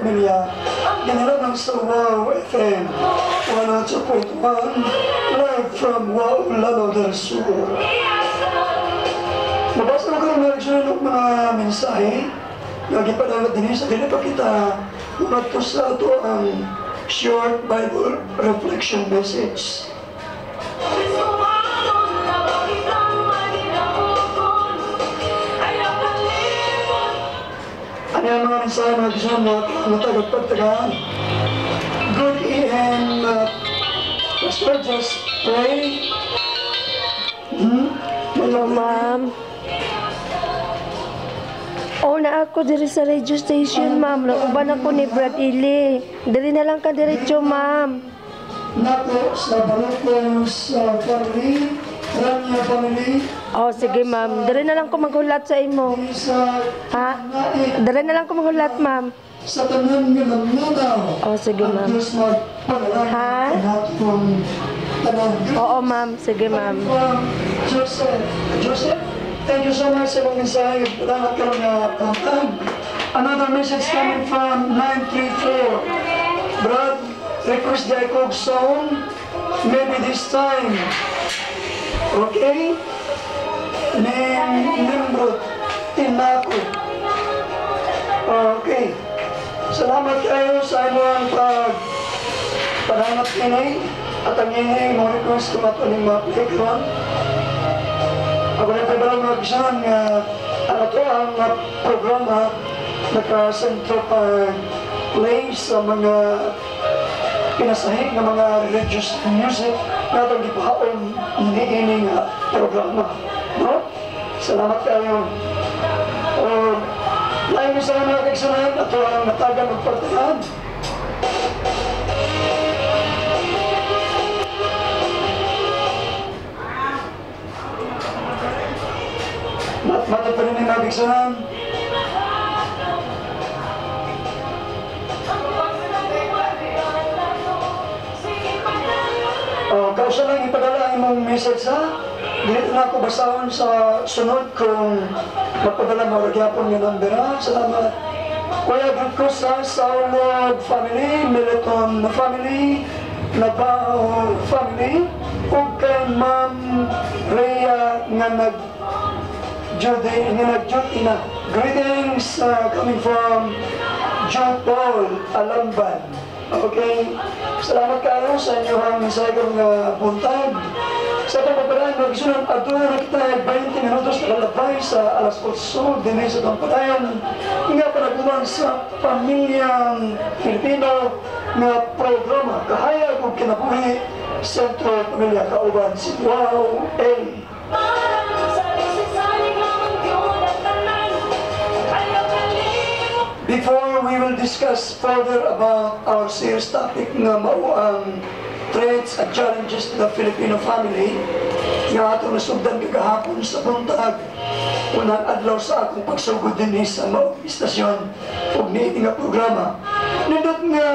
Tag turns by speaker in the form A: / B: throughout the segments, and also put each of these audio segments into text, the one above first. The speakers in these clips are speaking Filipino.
A: Pamilya, ginanap sa Wow FM 102.1, live from Wow, Lanao del Sur. Mabasa ko karon ng mga mensahe nga gipadala dinhi sa dili pa kita ngadto sa ato ang short Bible reflection message. Ano yung mga mensahe mga kisyon na tagapagtagaan? Good evening, Pastor, just pray.
B: Hello, ma'am. Oo na ako diri sa radio station, ma'am. Nauban ako ni Brad Ili. Diri na lang ka diretso, ma'am.
A: Napo sa Balokos family, Rania family.
B: Oh, sige, ma'am. Diri na lang ko maghulat sa imo. Ha? Diri na lang ko maghulat, ma'am.
A: Sa tanan nga nagmanaw.
B: Oh, sige, ma'am. Ha? Oo, ma'am. Sige, ma'am.
A: Joseph, thank you so much sa mga mensahe. Salamat ka nga pangtag. Another message coming from 934. Brad, request Jacob song. Maybe this time. Okay? Nimrod. Tinako. Okay. Salamat kayo sa inyong paghanap nini at ang inyong mga request kung ato ng mga playground. Ako na tayo mga kisahan nga ito ang programa nakasentro play sa mga pinasahig ng mga religious music na itong ipahaon niining programa. No? Salamat kayo. Lain sa mga kaigsunan at ang natagang magpartahan. Matay pa rin yung mga kaigsunan. Kausa lang ipadala ang imong message ha. Dito na ako basahon sa sunod kung magpadala mo ragyapon yung number ha. Salamat. Kuya Grudkos sa Saulog family, Militon family, Nabao family, ug kay Ma'am Rhea nga nag-Judy na. Greetings coming from John Paul Alamban. Okay, salamat kayo sa inyong mensahe nga buntag. Sa pagpapadaan, mag-isunan, aduna na kita 20 minutos na kalabay sa alas 8 din sa pagpapadaan. Nga panaguman sa pamilyang Pilipino na programa. Kahayag o kinabuhi, Sentro Pamilya Kauban, si Wow A. Before we will discuss further about our serious topic na mao ang threats and challenges to the Filipino family, nga ato nasugdan kagahapon sa buntag, unang adlaw sa akong pagsugod din sa maong istasyon ug niini nga programa. Nindot nga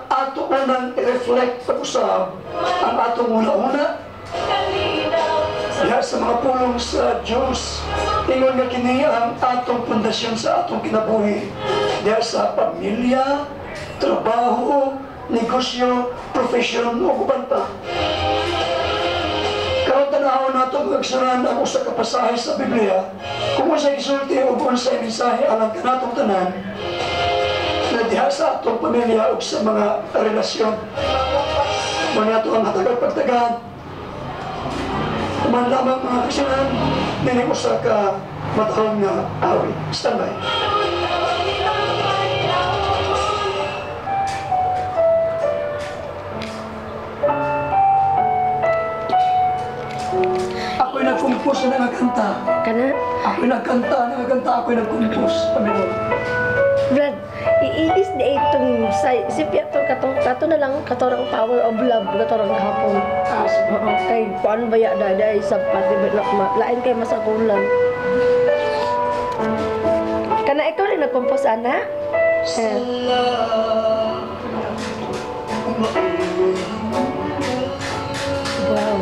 A: ato unang i-reflect pag-usab ang atong una-una diha sa mga pulong sa Diyos. Ingon nga kini ang atong pundasyon sa atong kinabuhi diha sa pamilya, trabaho, negosyo, profesyon o uban pa. Karon tanahon nato magsuran ang usa ka pasahe sa Biblia kung usa isulti ug unsay mensahe alang kanatong tanan na diha sa atong pamilya ug sa mga relasyon. Mga ato ang hatagag-pagtagan. Kuman lamang mga kasinan, nini usa ka matahong nga awit. Standby. Ako'y nag-compose na nagkanta.
B: Kana?
A: Ako'y nagkanta, ako'y nag-compose. Pamilya.
B: Brad, iilis na itong sipya to kato na lang katorang power of love katorang hapon. Oo, kay paano ba ya dada sa pati lain kay masagulan. Kana ikaw rin nag-compose ana? Wow.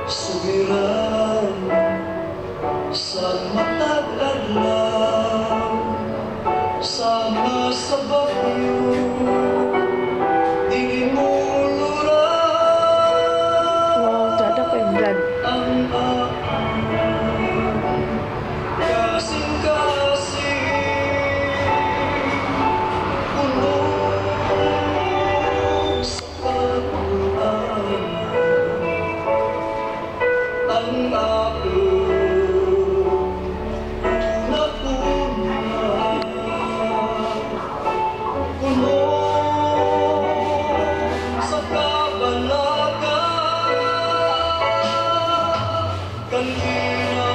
A: Subira sa bagyo, di mo luran
B: Wow, tada kay Brad.
A: ang kasing-kasing puno sa pagkuhan ang puno sa kabalagan, kanina